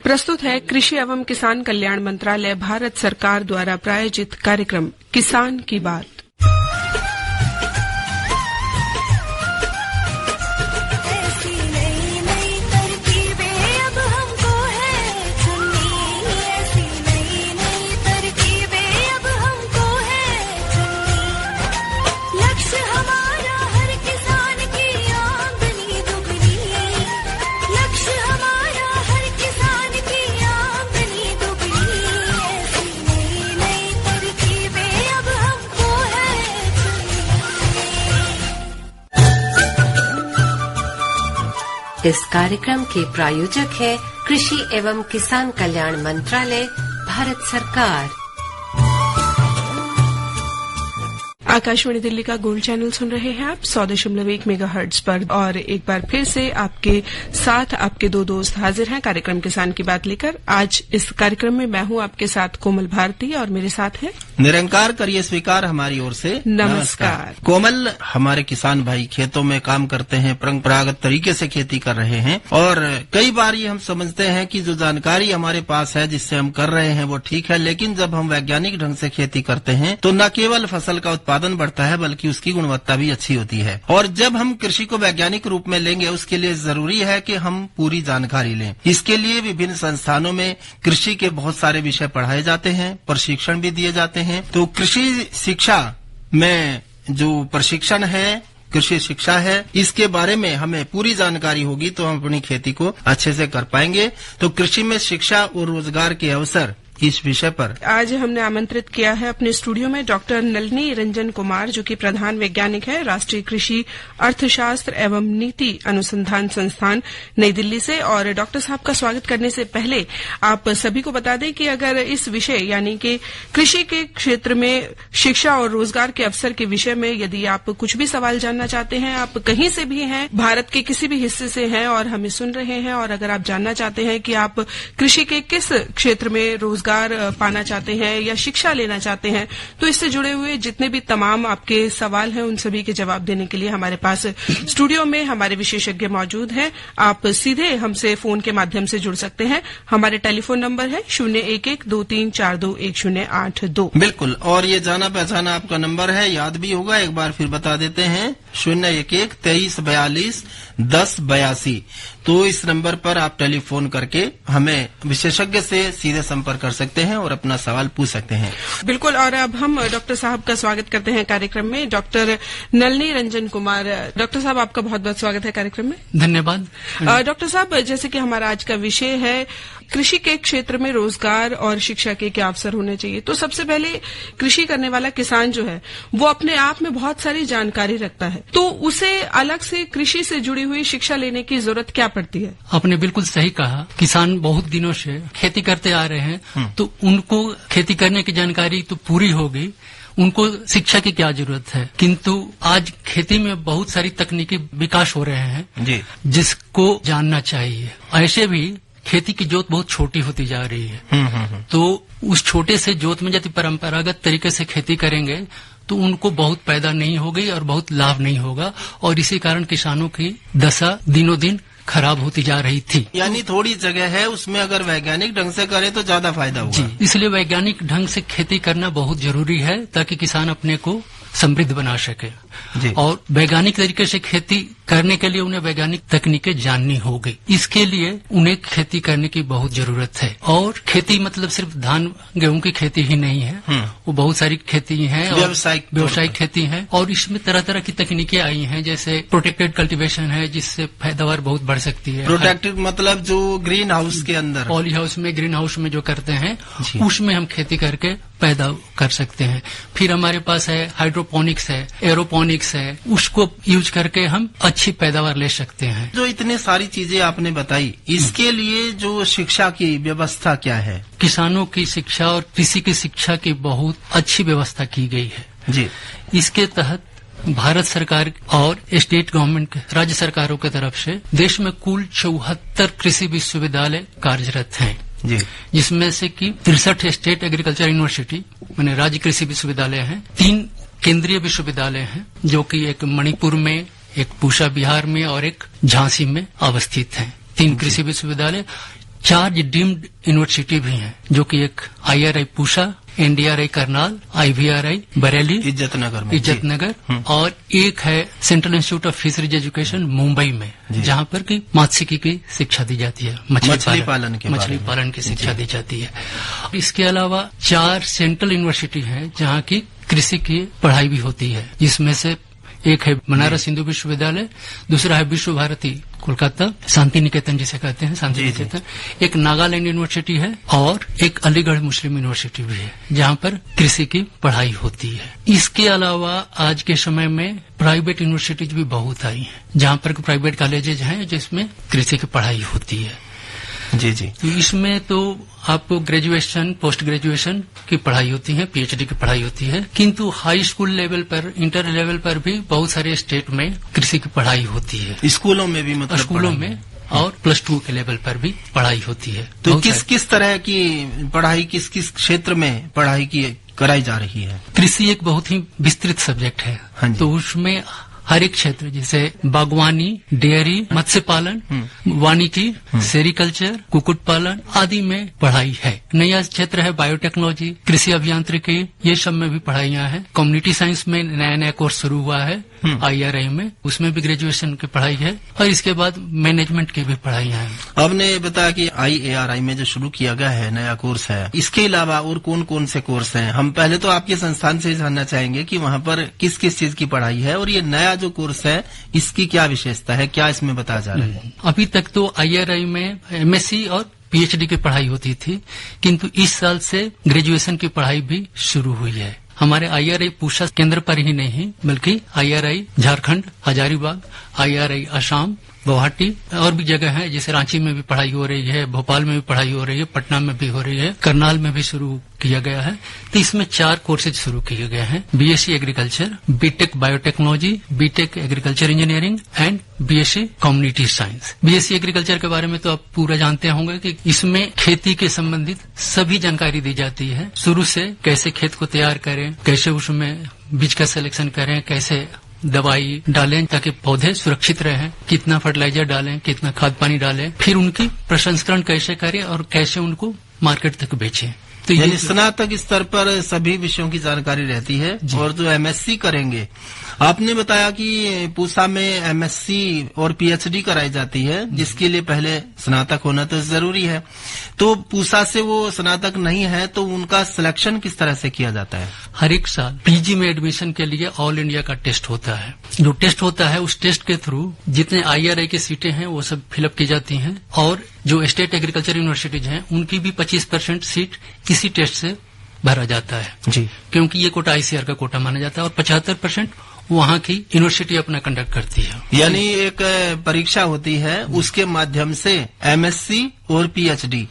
प्रस्तुत है कृषि एवं किसान कल्याण मंत्रालय भारत सरकार द्वारा प्रायोजित कार्यक्रम किसान की बात। इस कार्यक्रम के प्रायोजक है कृषि एवं किसान कल्याण मंत्रालय भारत सरकार। आकाशवाणी दिल्ली का गोल्ड चैनल सुन रहे हैं आप 100.1 मेगाहर्ट्ज पर और एक बार फिर से आपके साथ आपके दो दोस्त हाजिर हैं कार्यक्रम किसान की बात लेकर। आज इस कार्यक्रम में मैं हूं आपके साथ कोमल भारती और मेरे साथ है निरंकार करिए स्वीकार हमारी ओर से नमस्कार। कोमल, हमारे किसान भाई खेतों में काम करते हैं, परंपरागत तरीके से खेती कर रहे हैं और कई बार ये हम समझते हैं कि जो जानकारी हमारे पास है जिससे हम कर रहे हैं वो ठीक है, लेकिन जब हम वैज्ञानिक ढंग से खेती करते हैं तो न केवल फसल का उत्पादन बढ़ता है बल्कि उसकी गुणवत्ता भी अच्छी होती है। और जब हम कृषि को वैज्ञानिक रूप में लेंगे उसके लिए जरूरी है कि हम पूरी जानकारी लें। इसके लिए विभिन्न संस्थानों में कृषि के बहुत सारे विषय पढ़ाए जाते हैं, प्रशिक्षण भी दिए जाते हैं। तो कृषि शिक्षा में जो प्रशिक्षण है, कृषि शिक्षा है, इसके बारे में हमें पूरी जानकारी होगी तो हम अपनी खेती को अच्छे से कर पाएंगे। तो कृषि में शिक्षा और रोजगार के अवसर इस विषय पर आज हमने आमंत्रित किया है अपने स्टूडियो में डॉक्टर नलिनी रंजन कुमार, जो कि प्रधान वैज्ञानिक है राष्ट्रीय कृषि अर्थशास्त्र एवं नीति अनुसंधान संस्थान नई दिल्ली से। और डॉक्टर साहब का स्वागत करने से पहले आप सभी को बता दें कि अगर इस विषय यानी कि कृषि के क्षेत्र में शिक्षा और रोजगार के अवसर के विषय में यदि आप कुछ भी सवाल जानना चाहते हैं, आप कहीं से भी हैं, भारत के किसी भी हिस्से से हैं और हमें सुन रहे हैं, और अगर आप जानना चाहते हैं कि आप कृषि के किस क्षेत्र में रोजगार पाना चाहते हैं या शिक्षा लेना चाहते हैं, तो इससे जुड़े हुए जितने भी तमाम आपके सवाल हैं उन सभी के जवाब देने के लिए हमारे पास स्टूडियो में हमारे विशेषज्ञ मौजूद हैं। आप सीधे हमसे फोन के माध्यम से जुड़ सकते हैं। हमारे टेलीफोन नंबर है 0112342108 बिल्कुल, और ये जाना पहचाना आपका नंबर है, याद भी होगा, एक बार फिर बता देते हैं 0113421082। तो इस नंबर पर आप टेलीफोन करके हमें विशेषज्ञ से सीधे संपर्क कर सकते हैं और अपना सवाल पूछ सकते हैं। बिल्कुल, और अब हम डॉक्टर साहब का स्वागत करते हैं कार्यक्रम में। डॉक्टर नलिनी रंजन कुमार, डॉक्टर साहब आपका बहुत बहुत स्वागत है कार्यक्रम में। धन्यवाद। डॉक्टर साहब, जैसे कि हमारा आज का विषय है कृषि के क्षेत्र में रोजगार और शिक्षा के क्या अवसर होने चाहिए, तो सबसे पहले कृषि करने वाला किसान जो है वो अपने आप में बहुत सारी जानकारी रखता है, तो उसे अलग से कृषि से जुड़ी हुई शिक्षा लेने की जरूरत क्या पड़ती है? आपने बिल्कुल सही कहा। किसान बहुत दिनों से खेती करते आ रहे हैं तो उनको खेती करने की जानकारी तो पूरी होगी, उनको शिक्षा की क्या जरूरत है। किंतु आज खेती में बहुत सारी तकनीकी विकास हो रहे हैं जी, जिसको जानना चाहिए। ऐसे भी खेती की जोत बहुत छोटी होती जा रही है, तो उस छोटे से जोत में यदि परंपरागत तरीके से खेती करेंगे तो उनको बहुत पैदा नहीं होगी और बहुत लाभ नहीं होगा, और इसी कारण किसानों की दशा दिनों दिन खराब होती जा रही थी। यानी थोड़ी जगह है उसमें अगर वैज्ञानिक ढंग से करे तो ज्यादा फायदा होगा जी। इसलिए वैज्ञानिक ढंग से खेती करना बहुत जरूरी है ताकि किसान अपने को समृद्ध बना सके जी। और वैज्ञानिक तरीके से खेती करने के लिए उन्हें वैज्ञानिक तकनीकें जाननी होगी। इसके लिए उन्हें खेती करने की बहुत जरूरत है। और खेती मतलब सिर्फ धान गेहूं की खेती ही नहीं है, वो बहुत सारी खेती है, व्यावसायिक खेती है, और इसमें तरह तरह की तकनीकें आई हैं, जैसे प्रोटेक्टेड कल्टीवेशन है जिससे पैदावार बहुत बढ़ सकती है। प्रोटेक्टेड मतलब जो ग्रीन हाउस के अंदर, पॉली हाउस में, ग्रीन हाउस में जो करते हैं उसमें हम खेती करके पैदा कर सकते हैं। फिर हमारे पास है हाइड्रोपोनिक्स है, एरोपोनिक्स है, उसको यूज करके हम अच्छी पैदावार ले सकते हैं। जो इतनी सारी चीजें आपने बताई, इसके लिए जो शिक्षा की व्यवस्था क्या है? किसानों की शिक्षा और कृषि की शिक्षा की बहुत अच्छी व्यवस्था की गई है जी। इसके तहत भारत सरकार और स्टेट गवर्नमेंट, राज्य सरकारों की तरफ से देश में कुल 74 कृषि विश्वविद्यालय कार्यरत हैं जी, जिसमें से कि 63 स्टेट एग्रीकल्चर यूनिवर्सिटी माने राज्य कृषि विश्वविद्यालय हैं, 3 केंद्रीय विश्वविद्यालय हैं जो कि एक मणिपुर में, एक पूसा बिहार में और एक झांसी में अवस्थित हैं। 3 कृषि विश्वविद्यालय, 4 डीम्ड यूनिवर्सिटी भी हैं, जो कि एक IRI Pusa, NDRI Karnal, IVRI Bareilly Izzatnagar और एक है central institute of fisheries education Mumbai में, जहाँ पर की मत्स्यिकी की शिक्षा दी जाती है, मछली पालन की शिक्षा दी जाती है। इसके अलावा 4 सेंट्रल यूनिवर्सिटी हैं जहाँ की कृषि की पढ़ाई भी होती है, जिसमें से एक है बनारस हिंदू विश्वविद्यालय, दूसरा है विश्व भारती कोलकाता, शांति निकेतन जिसे कहते हैं, शांति निकेतन, एक नागालैंड यूनिवर्सिटी है और एक अलीगढ़ मुस्लिम यूनिवर्सिटी भी है, जहाँ पर कृषि की पढ़ाई होती है। इसके अलावा आज के समय में प्राइवेट यूनिवर्सिटीज भी बहुत आई हैं, जहाँ पर प्राइवेट कॉलेजेज हैं जिसमें कृषि की पढ़ाई होती है। जी। तो इसमें तो आपको ग्रेजुएशन, पोस्ट ग्रेजुएशन की पढ़ाई होती है, PhD की पढ़ाई होती है, किंतु हाई स्कूल लेवल पर, इंटर लेवल पर भी बहुत सारे स्टेट में कृषि की पढ़ाई होती है। स्कूलों में भी, मतलब स्कूलों में और +2 के लेवल पर भी पढ़ाई होती है। तो किस तरह की पढ़ाई, किस क्षेत्र में पढ़ाई की कराई जा रही है? कृषि एक बहुत ही विस्तृत सब्जेक्ट है, तो उसमें हर एक क्षेत्र जैसे बागवानी, डेयरी, मत्स्य पालन, वानिकी, सेरिकल्चर, कुक्कुट पालन आदि में पढ़ाई है। नया क्षेत्र है बायोटेक्नोलॉजी, कृषि अभियांत्रिकी, ये सब में भी पढ़ाइयां हैं। कम्युनिटी साइंस में नया कोर्स शुरू हुआ है IRI में, उसमें भी ग्रेजुएशन की पढ़ाई है और इसके बाद मैनेजमेंट की भी पढ़ाइयां हैं। आपने बताया कि IARI में जो शुरू किया गया है नया कोर्स है, इसके अलावा और कौन कौन से कोर्स हैं? हम पहले तो आपके संस्थान से जानना चाहेंगे कि वहाँ पर किस किस चीज की पढ़ाई है और ये नया जो कोर्स है इसकी क्या विशेषता है, क्या इसमें बताया जा रहा है? अभी तक तो IRI में MSc और PhD की पढ़ाई होती थी, किंतु इस साल से ग्रेजुएशन की पढ़ाई भी शुरू हुई है। हमारे IRI पूसा केंद्र पर ही नहीं बल्कि IRI झारखंड, हजारीबाग, IRI असम, गुवाहाटी और भी जगह है, जैसे रांची में भी पढ़ाई हो रही है, भोपाल में भी पढ़ाई हो रही है, पटना में भी हो रही है, करनाल में भी शुरू किया गया है। तो इसमें 4 कोर्सेज शुरू किए गए हैं, BSc agriculture, BTech biotechnology, BTech agriculture engineering and BSc community science. BSc agriculture के बारे में तो आप पूरा जानते होंगे कि इसमें खेती के संबंधित सभी जानकारी दी जाती है, शुरू से कैसे खेत को तैयार करें, कैसे उसमें बीज का सिलेक्शन करें, कैसे दवाई डालें ताकि पौधे सुरक्षित रहें, कितना फर्टिलाइजर डालें, कितना खाद पानी डालें, फिर उनकी प्रसंस्करण कैसे करें और कैसे उनको मार्केट तक बेचें। तो यानी स्नातक स्तर पर सभी विषयों की जानकारी रहती है। और जो MSc करेंगे, आपने बताया कि पूसा में MSc और PhD कराई जाती है, जिसके लिए पहले स्नातक होना तो जरूरी है। तो पूसा से वो स्नातक नहीं है तो उनका सिलेक्शन किस तरह से किया जाता है? हर एक साल PG में एडमिशन के लिए ऑल इंडिया का टेस्ट होता है। जो टेस्ट होता है उस टेस्ट के थ्रू जितने IRI की सीटें हैं वो सब फिलअप की जाती हैं और जो स्टेट एग्रीकल्चर यूनिवर्सिटीज हैं उनकी भी 25% सीट इसी टेस्ट से भरा जाता है जी, क्योंकि ये कोटा ICAR का कोटा माना जाता है और 75% वहाँ की यूनिवर्सिटी अपना कंडक्ट करती है। यानी एक परीक्षा होती है, उसके माध्यम से MSc और PhD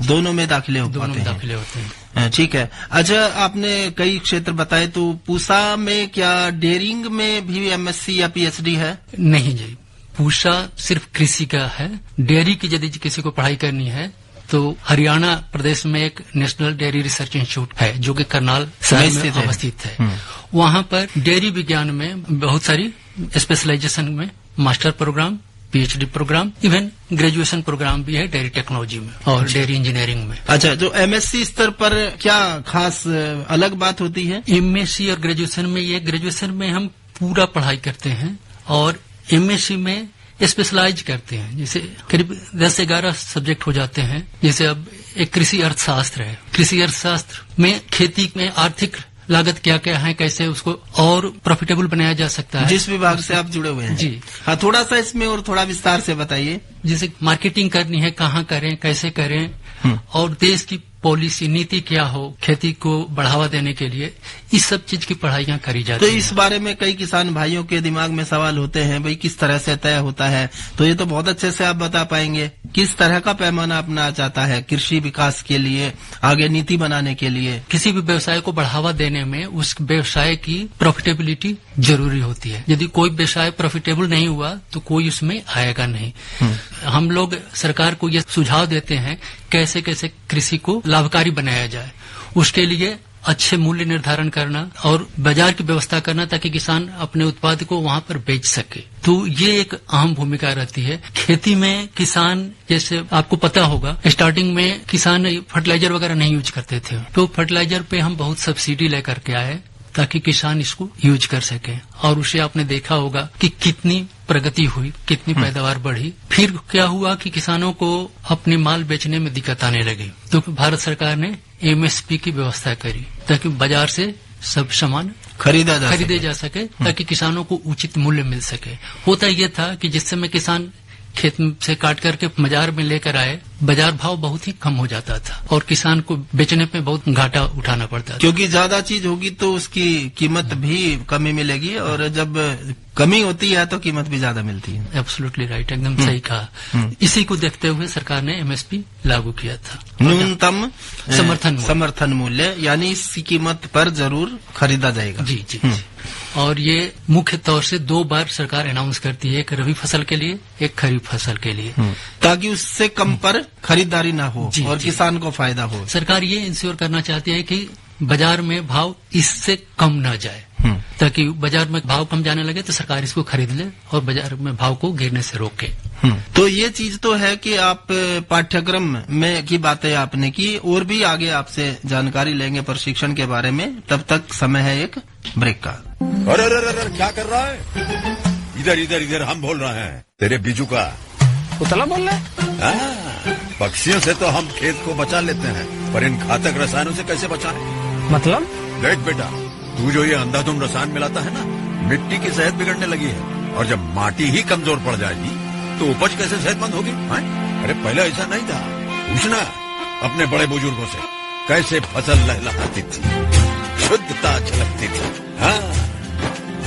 दोनों में दाखिले होते हैं। ठीक है। अच्छा, आपने कई क्षेत्र बताए, तो पूसा में क्या डेयरिंग में भी MSc या PhD है? नहीं जी, पूसा सिर्फ कृषि का है। डेयरी की यदि किसी को पढ़ाई करनी है तो हरियाणा प्रदेश में एक नेशनल डेयरी रिसर्च इंस्टीट्यूट है जो कि करनाल शहर में अवस्थित है। वहाँ पर डेयरी विज्ञान में बहुत सारी स्पेशलाइजेशन में master program, PhD program, even graduation program भी है डेयरी टेक्नोलॉजी में और डेयरी इंजीनियरिंग में। अच्छा, जो MSc स्तर पर क्या खास अलग बात होती है? MSc और ग्रेजुएशन में, ये ग्रेजुएशन में हम पूरा पढ़ाई करते हैं और MSc में स्पेशलाइज करते हैं। जैसे करीब 10-11 सब्जेक्ट हो जाते हैं। जैसे अब एक कृषि अर्थशास्त्र है, कृषि अर्थशास्त्र में खेती में आर्थिक लागत क्या क्या है, कैसे उसको और प्रॉफिटेबल बनाया जा सकता है। जिस विभाग से आप जुड़े हुए हैं जी, हाँ, थोड़ा सा इसमें और थोड़ा विस्तार से बताइए। जैसे मार्केटिंग करनी है, कहाँ करें, कैसे करें और देश की पॉलिसी नीति क्या हो खेती को बढ़ावा देने के लिए, इस सब चीज की पढ़ाइयाँ करी जाती हैं। तो इस बारे में कई किसान भाइयों के दिमाग में सवाल होते हैं, भाई किस तरह से तय होता है, तो ये तो बहुत अच्छे से आप बता पाएंगे। किस तरह का पैमाना अपना चाहता है कृषि विकास के लिए, आगे नीति बनाने के लिए? किसी भी व्यवसाय को बढ़ावा देने में उस व्यवसाय की प्रॉफिटेबिलिटी जरूरी होती है। यदि कोई व्यवसाय प्रॉफिटेबल नहीं हुआ तो कोई उसमें आएगा नहीं। हम लोग सरकार को ये सुझाव देते हैं कैसे कैसे कृषि को लाभकारी बनाया जाए। उसके लिए अच्छे मूल्य निर्धारण करना और बाजार की व्यवस्था करना ताकि किसान अपने उत्पाद को वहां पर बेच सके। तो ये एक अहम भूमिका रहती है। खेती में किसान, जैसे आपको पता होगा, स्टार्टिंग में किसान फर्टिलाइजर वगैरह नहीं यूज करते थे, तो फर्टिलाइजर पे हम बहुत सब्सिडी लेकर के आए ताकि किसान इसको यूज कर सके। और उसे आपने देखा होगा कि कितनी प्रगति हुई, कितनी पैदावार बढ़ी। फिर क्या हुआ कि किसानों को अपने माल बेचने में दिक्कत आने लगी, तो भारत सरकार ने एमएसपी की व्यवस्था करी ताकि बाजार से सब सामान खरीदे जा सके ताकि किसानों को उचित मूल्य मिल सके। होता यह था कि जिस समय किसान खेत से काट करके बाजार में लेकर आए, बाजार भाव बहुत ही कम हो जाता था और किसान को बेचने में बहुत घाटा उठाना पड़ता था, क्योंकि ज्यादा चीज होगी तो उसकी कीमत भी कमी मिलेगी और जब कमी होती है तो कीमत भी ज्यादा मिलती है। एब्सोल्युटली राइट, एकदम सही कहा। इसी को देखते हुए सरकार ने एमएसपी लागू किया था, न्यूनतम समर्थन मूल्य, यानी इसकी कीमत पर जरूर खरीदा जाएगा। जी। और ये मुख्य तौर से 2 बार सरकार अनाउंस करती है, एक रबी फसल के लिए, एक खरीफ फसल के लिए, ताकि उससे कम पर खरीदारी ना हो और किसान को फायदा हो। सरकार ये इंश्योर करना चाहती है कि बाजार में भाव इससे कम न जाए, ताकि बाजार में भाव कम जाने लगे तो सरकार इसको खरीद ले और बाजार में भाव को गिरने से रोके। तो ये चीज तो है कि आप पाठ्यक्रम में की बातें आपने की, और भी आगे आपसे जानकारी लेंगे प्रशिक्षण के बारे में। तब तक समय है एक ब्रेक का। अरे क्या कर रहा है? इधर हम बोल रहे हैं, तेरे बीजू का उतला बोल रहा है। पक्षियों से तो हम खेत को बचा लेते हैं, पर इन घातक रसायनों से कैसे बचाएं? मतलब? देख बेटा, तू जो ये अंधाधुंध रसायन मिलाता है ना, मिट्टी की सेहत बिगड़ने लगी है। और जब माटी ही कमजोर पड़ जाएगी तो उपज कैसे सेहतमंद होगी? अरे पहले ऐसा नहीं था। पूछना अपने बड़े बुजुर्गों से, कैसे फसल लहलहाती थी, शुद्धता झलकती थी। हाँ,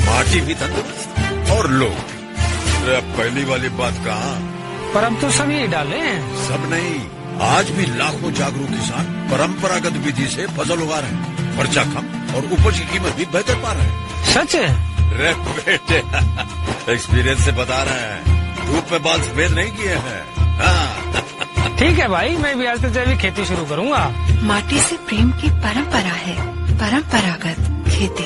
माटी भी तंदुरुस्त और लोग। पहली वाली बात कहाँ? पर अब तो सभी डाले हैं। सब नहीं, आज भी लाखों जागरूक किसान परंपरागत विधि से फसल उगा रहे हैं। खर्चा कम और उपज की कीमत भी बेहतर पा रहे हैं। सच है? रे बेटे, एक्सपीरियंस से बता रहे हैं, धूप में बाल सफेद नहीं किए हैं। हाँ। ठीक है भाई, मैं भी आज से जैविक खेती शुरू करूंगा। माटी से प्रेम की परंपरा है, परंपरागत खेती।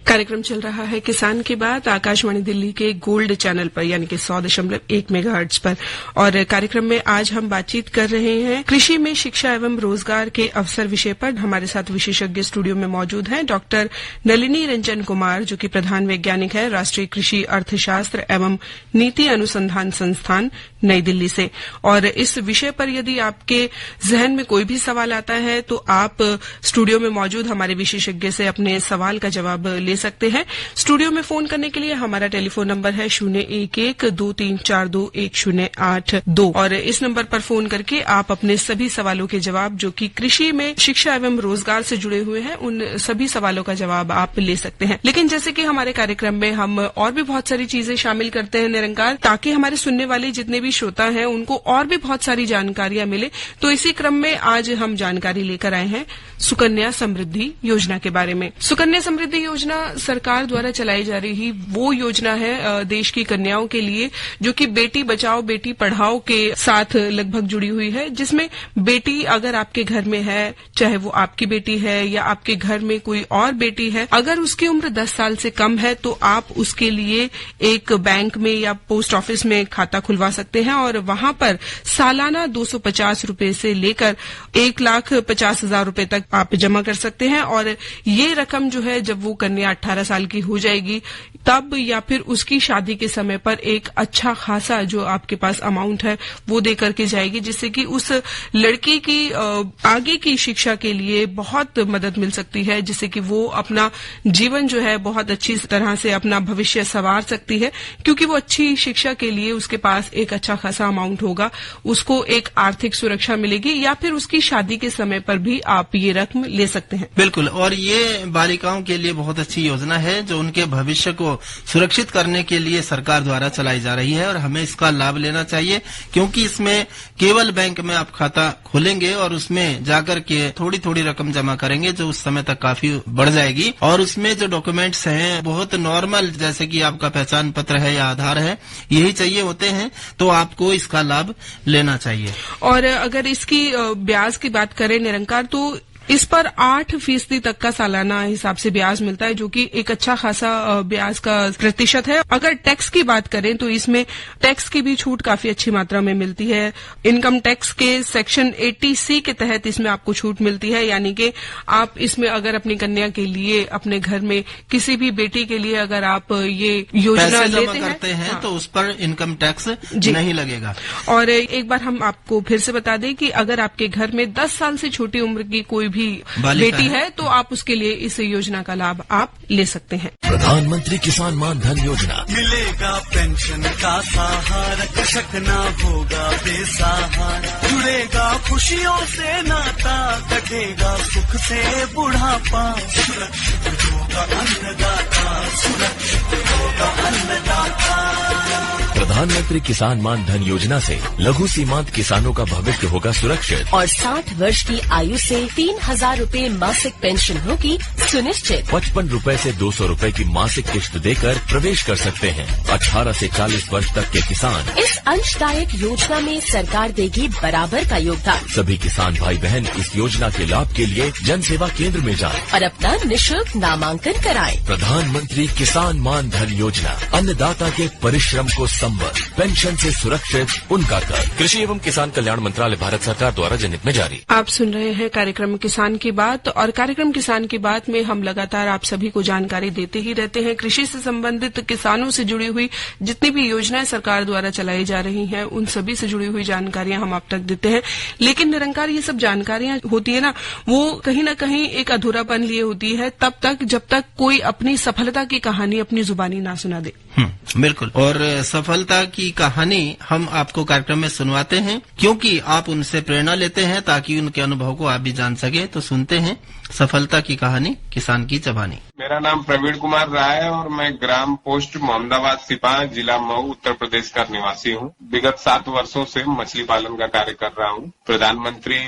कार्यक्रम चल रहा है किसान की बात आकाशवाणी दिल्ली के गोल्ड चैनल पर, यानी कि 100.1 मेगाहर्ट्ज पर। और कार्यक्रम में आज हम बातचीत कर रहे हैं कृषि में शिक्षा एवं रोजगार के अवसर विषय पर। हमारे साथ विशेषज्ञ स्टूडियो में मौजूद हैं डॉक्टर नलिनी रंजन कुमार, जो कि प्रधान वैज्ञानिक है राष्ट्रीय कृषि अर्थशास्त्र एवं नीति अनुसंधान संस्थान नई दिल्ली से। और इस विषय पर यदि आपके जहन में कोई भी सवाल आता है तो आप स्टूडियो में मौजूद हमारे विशेषज्ञ से अपने सवाल का जवाब ले सकते हैं। स्टूडियो में फोन करने के लिए हमारा टेलीफोन नंबर है 011-2342-1082 और इस नंबर पर फोन करके आप अपने सभी सवालों के जवाब, जो कि कृषि में शिक्षा एवं रोजगार से जुड़े हुए हैं, उन सभी सवालों का जवाब आप ले सकते हैं। लेकिन जैसे कि हमारे कार्यक्रम में हम और भी बहुत सारी चीजें शामिल करते हैं निरंकार, ताकि हमारे सुनने वाले जितने भी श्रोता हैं उनको और भी बहुत सारी जानकारियां मिले। तो इसी क्रम में आज हम जानकारी लेकर आए हैं सुकन्या समृद्धि योजना के बारे में। सुकन्या समृद्धि योजना सरकार द्वारा चलाई जा रही वो योजना है देश की कन्याओं के लिए, जो कि बेटी बचाओ बेटी पढ़ाओ के साथ लगभग जुड़ी हुई है, जिसमें बेटी अगर आपके घर में है, चाहे वो आपकी बेटी है या आपके घर में कोई और बेटी है, अगर उसकी उम्र 10 साल से कम है तो आप उसके लिए एक बैंक में या पोस्ट ऑफिस में खाता खुलवा सकते हैं और वहां पर सालाना 250 रूपये से लेकर 1,50,000 रूपये तक आप जमा कर सकते हैं। और ये रकम जो है, जब वो कन्या 18 साल की हो जाएगी तब या फिर उसकी शादी के समय पर एक अच्छा खासा जो आपके पास अमाउंट है वो दे करके जाएगी, जिससे कि उस लड़की की आगे की शिक्षा के लिए बहुत मदद मिल सकती है, जिससे कि वो अपना जीवन जो है बहुत अच्छी तरह से अपना भविष्य संवार सकती है, क्योंकि वो अच्छी शिक्षा के लिए उसके पास एक अच्छा खासा अमाउंट होगा, उसको एक आर्थिक सुरक्षा मिलेगी, या फिर उसकी शादी के समय पर भी आप ये रकम ले सकते हैं। बिल्कुल, और ये बालिकाओं के लिए बहुत अच्छी योजना है जो उनके भविष्य को सुरक्षित करने के लिए सरकार द्वारा चलाई जा रही है और हमें इसका लाभ लेना चाहिए, क्योंकि इसमें केवल बैंक में आप खाता खोलेंगे और उसमें जाकर के थोड़ी थोड़ी रकम जमा करेंगे, जो उस समय तक काफी बढ़ जाएगी। और उसमें जो डॉक्यूमेंट्स हैं बहुत नॉर्मल, जैसे कि आपका पहचान पत्र है या आधार है, यही चाहिए होते हैं, तो आपको इसका लाभ लेना चाहिए। और अगर इसकी ब्याज की बात करें निरंकार, तो इस पर 8% तक का सालाना हिसाब से ब्याज मिलता है, जो कि एक अच्छा खासा ब्याज का प्रतिशत है। अगर टैक्स की बात करें तो इसमें टैक्स की भी छूट काफी अच्छी मात्रा में मिलती है। इनकम टैक्स के सेक्शन 80C के तहत इसमें आपको छूट मिलती है, यानी कि आप इसमें अगर अपनी कन्या के लिए, अपने घर में किसी भी बेटी के लिए अगर आप ये योजना लेते हैं तो उस पर इनकम टैक्स नहीं लगेगा। और एक बार हम आपको फिर से बता दें कि अगर आपके घर में 10 साल से छोटी उम्र की कोई भी बेटी है तो आप उसके लिए इस योजना का लाभ आप ले सकते हैं। प्रधानमंत्री किसान मान धन योजना, मिलेगा पेंशन का सहारा, कृषक ना होगा बेसहारा, जुड़ेगा खुशियों से नाता, कटेगा सुख से बुढ़ापा, सुरक्षित होगा अन्नदाता, सुरक्षित होगा अन्नदाता। प्रधानमंत्री किसान मान धन योजना से लघु सीमांत किसानों का भविष्य होगा सुरक्षित और 60 वर्ष की आयु से 3,000 रूपए मासिक पेंशन होगी सुनिश्चित। 55 रूपए से 200 रूपए की मासिक किश्त देकर प्रवेश कर सकते हैं 18 से 40 वर्ष तक के किसान। इस अंशदायक योजना में सरकार देगी बराबर का योगदान। सभी किसान भाई बहन इस योजना के लाभ के लिए जन सेवा केंद्र में जाएं और अपना निःशुल्क नामांकन कराएं। प्रधानमंत्री किसान मान धन योजना, अन्नदाता के परिश्रम को संबल, पेंशन से सुरक्षित उनका कर। कृषि एवं किसान कल्याण मंत्रालय, भारत सरकार द्वारा जनहित में जारी। आप सुन रहे हैं कार्यक्रम किसान की बात, और कार्यक्रम किसान की बात में हम लगातार आप सभी को जानकारी देते ही रहते हैं। कृषि से संबंधित, किसानों से जुड़ी हुई जितनी भी योजनाएं सरकार द्वारा चलाई जा रही हैं, उन सभी से जुड़ी हुई जानकारियां हम आप तक देते हैं। लेकिन निरंकार ये सब जानकारियां होती है ना, वो कहीं न कहीं एक अधूरापन लिए होती है तब तक जब तक कोई अपनी सफलता की कहानी अपनी जुबानी ना सुना दे। बिल्कुल। और सफलता की कहानी हम आपको कार्यक्रम में सुनवाते हैं, क्योंकि आप उनसे प्रेरणा लेते हैं ताकि उनके अनुभव को आप भी जान सके। तो सुनते हैं सफलता की कहानी, किसान की जबानी। मेरा नाम प्रवीण कुमार राय है और मैं ग्राम पोस्ट मोहम्मदाबाद सिपाह, जिला मऊ, उत्तर प्रदेश का निवासी हूँ। विगत 7 वर्षों से मछली पालन का कार्य कर रहा हूँ। प्रधानमंत्री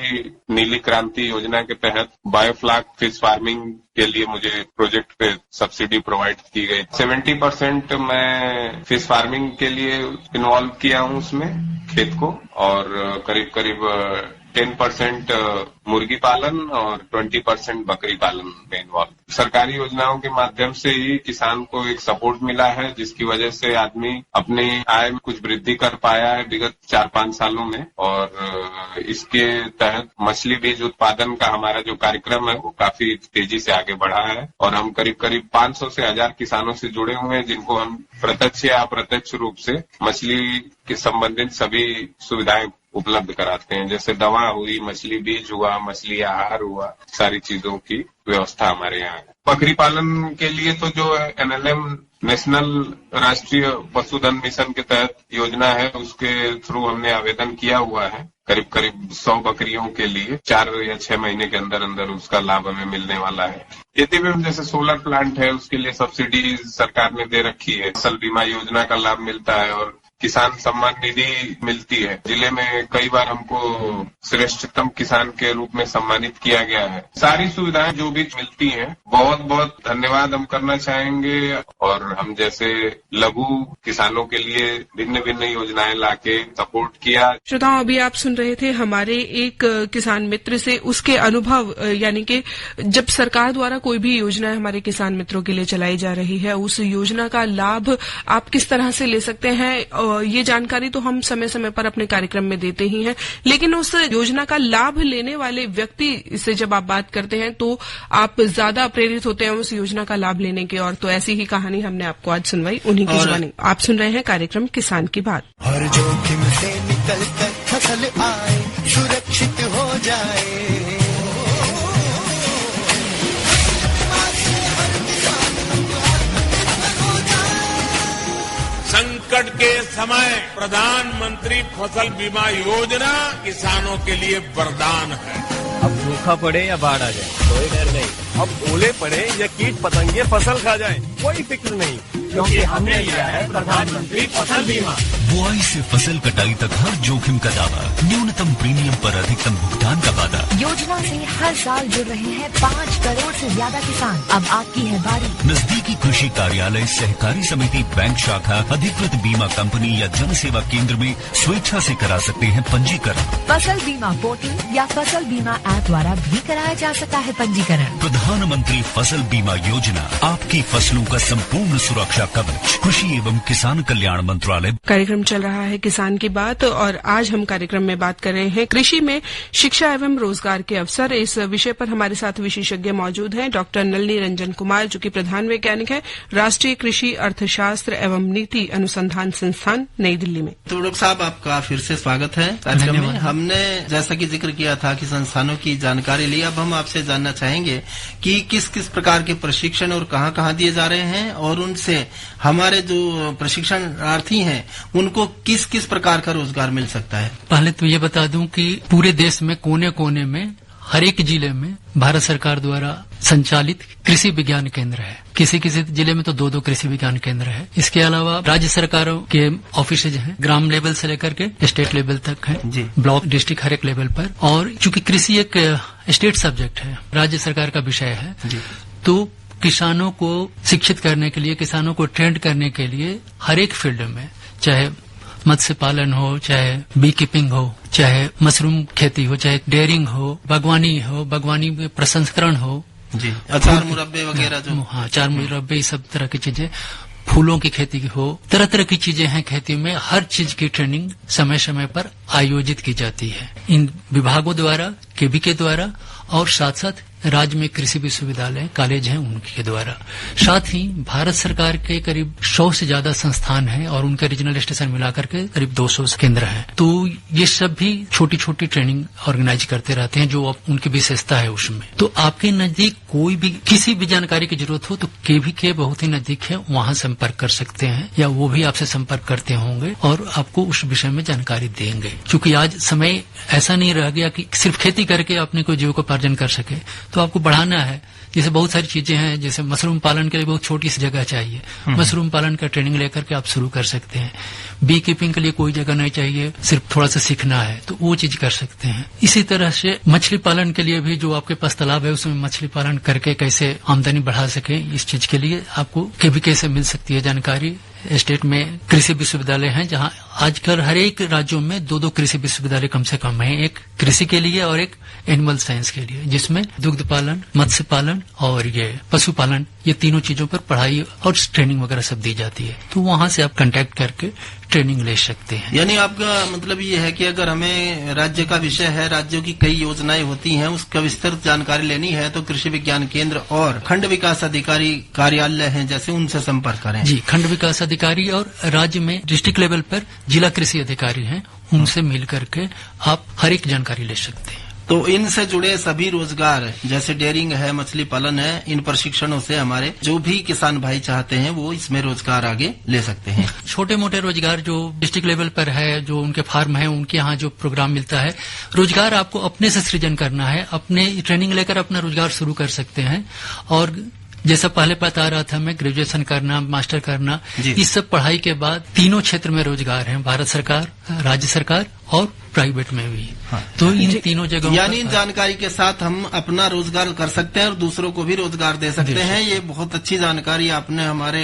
नीली क्रांति योजना के तहत बायोफ्लाक फिश फार्मिंग के लिए मुझे प्रोजेक्ट पे सब्सिडी प्रोवाइड की गई। 70% मैं फिश फार्मिंग के लिए इन्वॉल्व किया हूँ उसमें खेत को, और करीब करीब 10% मुर्गी पालन और 20% बकरी पालन में इन्वॉल्व। सरकारी योजनाओं के माध्यम से ही किसान को एक सपोर्ट मिला है, जिसकी वजह से आदमी अपनी आय में कुछ वृद्धि कर पाया है विगत 4-5 सालों में। और इसके तहत मछली बीज उत्पादन का हमारा जो कार्यक्रम है वो काफी तेजी से आगे बढ़ा है, और हम करीब करीब 500 से 1000 किसानों से जुड़े हुए हैं, जिनको हम प्रत्यक्ष या अप्रत्यक्ष रूप से मछली के संबंधित सभी सुविधाएं उपलब्ध कराते हैं। जैसे दवा हुई, मछली बीज हुआ, मछली आहार हुआ, सारी चीजों की व्यवस्था हमारे यहाँ है। बकरी पालन के लिए तो जो NLM नेशनल राष्ट्रीय पशुधन मिशन के तहत योजना है, उसके थ्रू हमने आवेदन किया हुआ है। करीब करीब 100 बकरियों के लिए 4 या 6 महीने के अंदर अंदर उसका लाभ हमें मिलने वाला है। खेती में जैसे सोलर प्लांट है, उसके लिए सब्सिडी सरकार ने दे रखी है। फसल बीमा योजना का लाभ मिलता है और किसान सम्मान निधि मिलती है। जिले में कई बार हमको श्रेष्ठतम किसान के रूप में सम्मानित किया गया है। सारी सुविधाएं जो भी मिलती हैं, बहुत बहुत धन्यवाद हम करना चाहेंगे। और हम जैसे लघु किसानों के लिए भिन्न भिन्न योजनाएं लाके सपोर्ट किया। श्रोताओं, अभी आप सुन रहे थे हमारे एक किसान मित्र से उसके अनुभव, यानी कि जब सरकार द्वारा कोई भी योजना हमारे किसान मित्रों के लिए चलाई जा रही है, उस योजना का लाभ आप किस तरह से ले सकते हैं, ये जानकारी तो हम समय समय पर अपने कार्यक्रम में देते ही हैं। लेकिन उस योजना का लाभ लेने वाले व्यक्ति से जब आप बात करते हैं तो आप ज्यादा प्रेरित होते हैं उस योजना का लाभ लेने की ओर। तो ऐसी ही कहानी हमने आपको आज सुनवाई, उन्हीं की जुबानी। आप सुन रहे हैं कार्यक्रम किसान की बात। हर जोखिम से निकल कर फसल आए, सुरक्षित हो जाए, संकट के समय प्रधानमंत्री फसल बीमा योजना किसानों के लिए वरदान है। अब सूखा पड़े या बाढ़ आ जाए, कोई डर नहीं। अब ओले पड़े या कीट पतंगे फसल खा जाए, कोई फिक्र नहीं। क्योंकि हमने लिया है प्रधानमंत्री फसल बीमा। बुआई से फसल कटाई तक हर जोखिम का दावा, न्यूनतम प्रीमियम पर अधिकतम भुगतान का वादा। योजना से हर साल जुड़ रहे हैं 5 करोड़ से ज्यादा किसान। अब आपकी है बारी। नजदीकी कृषि कार्यालय, सहकारी समिति, बैंक शाखा, अधिकृत बीमा कंपनी या जन सेवा केंद्र में स्वेच्छा से करा सकते हैं पंजीकरण। फसल बीमा पोर्टल या फसल बीमा ऐप द्वारा भी कराया जा सकता है पंजीकरण। प्रधानमंत्री फसल बीमा योजना, आपकी फसलों का संपूर्ण सुरक्षा कवच। कृषि एवं किसान कल्याण मंत्रालय। कार्यक्रम चल रहा है किसान की बात और आज हम कार्यक्रम में बात कर रहे हैं कृषि में शिक्षा एवं रोजगार के अवसर। इस विषय पर हमारे साथ विशेषज्ञ मौजूद हैं डॉक्टर नलिनी रंजन कुमार, जो कि प्रधान वैज्ञानिक है राष्ट्रीय कृषि अर्थशास्त्र एवं नीति अनुसंधान संस्थान नई दिल्ली में। तो डॉक्टर साहब, आपका फिर से स्वागत है कार्यक्रम में। हमने जैसा कि जिक्र किया था कि संस्थानों की जानकारी ली, अब हम आपसे जानना चाहेंगे कि किस किस प्रकार के प्रशिक्षण और कहाँ कहाँ दिए जा रहे हैं और उनसे हमारे जो प्रशिक्षणार्थी हैं उनको किस किस प्रकार का रोजगार मिल सकता है। पहले तो ये बता दूं कि पूरे देश में कोने कोने में हर एक जिले में भारत सरकार द्वारा संचालित कृषि विज्ञान केंद्र है। किसी किसी जिले में तो 2-2 कृषि विज्ञान केंद्र है। इसके अलावा राज्य सरकारों के ऑफिसेज हैं, ग्राम लेवल से लेकर के स्टेट लेवल तक है, ब्लॉक डिस्ट्रिक्ट हर एक लेवल पर। और चूंकि कृषि एक स्टेट सब्जेक्ट है, राज्य सरकार का विषय है, तो किसानों को शिक्षित करने के लिए, किसानों को ट्रेंड करने के लिए हर एक फील्ड में, चाहे मत्स्य पालन हो, चाहे बी कीपिंग हो, चाहे मशरूम खेती हो, चाहे डेयरिंग हो, बागवानी में प्रसंस्करण हो, जी, अचार मुरब्बे वगैरह जो, हाँ, अचार मुरब्बे, सब तरह की चीजें, फूलों की खेती हो, तरह तरह की चीजें हैं खेती में। हर चीज की ट्रेनिंग समय समय पर आयोजित की जाती है इन विभागों द्वारा, केबीके द्वारा, और साथ साथ राज्य में कृषि विश्वविद्यालय कॉलेज हैं उनके द्वारा। साथ ही भारत सरकार के करीब 100 से ज्यादा संस्थान हैं और उनके रीजनल स्टेशन मिलाकर के करीब 200 केंद्र हैं। तो ये सब भी छोटी छोटी ट्रेनिंग ऑर्गेनाइज करते रहते हैं, जो उनकी विशेषता है उसमें। तो आपके नजदीक कोई भी किसी भी जानकारी की जरूरत हो तो केबीके बहुत ही नजदीक है, वहां संपर्क कर सकते हैं, या वो भी आपसे संपर्क करते होंगे और आपको उस विषय में जानकारी देंगे। क्योंकि आज समय ऐसा नहीं रह गया कि सिर्फ खेती करके अपने को जीविकोपार्जन कर सके, तो आपको बढ़ाना है। जैसे बहुत सारी चीजें हैं, जैसे मशरूम पालन के लिए बहुत छोटी सी जगह चाहिए, मशरूम पालन का ट्रेनिंग लेकर के आप शुरू कर सकते हैं। बी कीपिंग के लिए कोई जगह नहीं चाहिए, सिर्फ थोड़ा सा सीखना है, तो वो चीज कर सकते हैं। इसी तरह से मछली पालन के लिए भी, जो आपके पास तालाब है उसमें मछली पालन करके कैसे आमदनी बढ़ा सके, इस चीज के लिए आपको केबीके से मिल सकती है जानकारी। स्टेट में कृषि विश्वविद्यालय हैं, जहां आजकल हर एक राज्यों में 2-2 कृषि विश्वविद्यालय कम से कम है, एक कृषि के लिए और एक एनिमल साइंस के लिए, जिसमें दुग्ध पालन, मत्स्य पालन और ये पशुपालन, ये तीनों चीजों पर पढ़ाई और ट्रेनिंग वगैरह सब दी जाती है। तो वहां से आप कांटेक्ट करके ट्रेनिंग ले सकते हैं। यानी आपका मतलब ये है कि अगर हमें राज्य का विषय है, राज्यों की कई योजनाएं होती हैं, उसका विस्तृत जानकारी लेनी है, तो कृषि विज्ञान केंद्र और खंड विकास अधिकारी कार्यालय हैं जैसे, उनसे संपर्क करें। जी, खंड विकास अधिकारी और राज्य में डिस्ट्रिक्ट लेवल पर जिला कृषि अधिकारी हैं, उनसे मिल करके आप हर एक जानकारी ले सकते हैं। तो इनसे जुड़े सभी रोजगार, जैसे डेयरिंग है, मछली पालन है, इन प्रशिक्षणों से हमारे जो भी किसान भाई चाहते हैं वो इसमें रोजगार आगे ले सकते हैं। छोटे मोटे रोजगार जो डिस्ट्रिक्ट लेवल पर है, जो उनके फार्म है, उनके यहाँ जो प्रोग्राम मिलता है, रोजगार आपको अपने से सृजन करना है, अपने ट्रेनिंग लेकर अपना रोजगार शुरू कर सकते हैं। और जैसा पहले बता रहा था मैं, ग्रेजुएशन करना, मास्टर करना, इस सब पढ़ाई के बाद तीनों क्षेत्र में रोजगार है, भारत सरकार, राज्य सरकार और प्राइवेट में भी। हाँ। तो इन तीनों जगहों, यानी इन जानकारी के साथ हम अपना रोजगार कर सकते हैं और दूसरों को भी रोजगार दे सकते हैं। ये बहुत अच्छी जानकारी आपने हमारे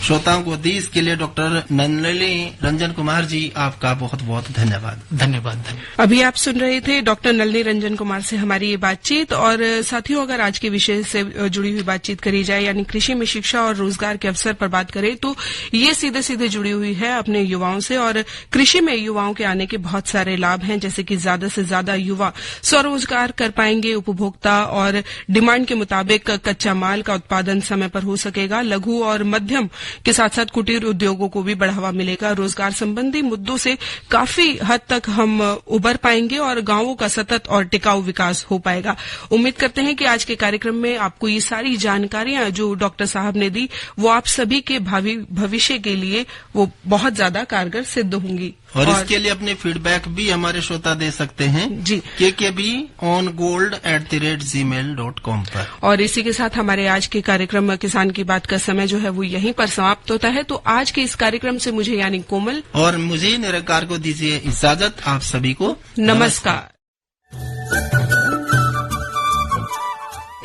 श्रोताओं को दी। इसके लिए डॉक्टर नलिनी रंजन कुमार जी, आपका बहुत बहुत धन्यवाद। धन्यवाद। अभी आप सुन रहे थे डॉक्टर नलिनी रंजन कुमार से हमारी ये बातचीत। और साथियों, अगर आज के विषय से जुड़ी हुई बातचीत करी जाए, यानी कृषि में शिक्षा और रोजगार के अवसर पर बात करें, तो ये सीधे सीधे जुड़ी हुई है अपने युवाओं से। और कृषि में युवाओं के आने के बहुत सारे लाभ हैं, जैसे कि ज्यादा से ज्यादा युवा स्वरोजगार कर पाएंगे, उपभोक्ता और डिमांड के मुताबिक कच्चा माल का उत्पादन समय पर हो सकेगा, लघु और मध्यम के साथ साथ कुटीर उद्योगों को भी बढ़ावा मिलेगा, रोजगार संबंधी मुद्दों से काफी हद तक हम उबर पाएंगे और गांवों का सतत और टिकाऊ विकास हो पाएगा। उम्मीद करते हैं कि आज के कार्यक्रम में आपको ये सारी जानकारियां जो डॉक्टर साहब ने दी, वो आप सभी के भावी भविष्य के लिए वो बहुत ज्यादा कारगर सिद्ध होंगी। और इसके लिए अपने फीडबैक भी हमारे श्रोता दे सकते हैं जी kkbongold@gmail.com पर। और इसी के साथ हमारे आज के कार्यक्रम किसान की बात का समय जो है वो यहीं पर समाप्त होता है। तो आज के इस कार्यक्रम से मुझे यानी कोमल और मुझे निरंकार को दीजिए इजाजत। आप सभी को नमस्कार।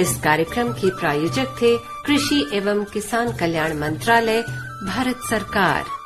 इस कार्यक्रम के प्रायोजक थे कृषि एवं किसान कल्याण मंत्रालय, भारत सरकार।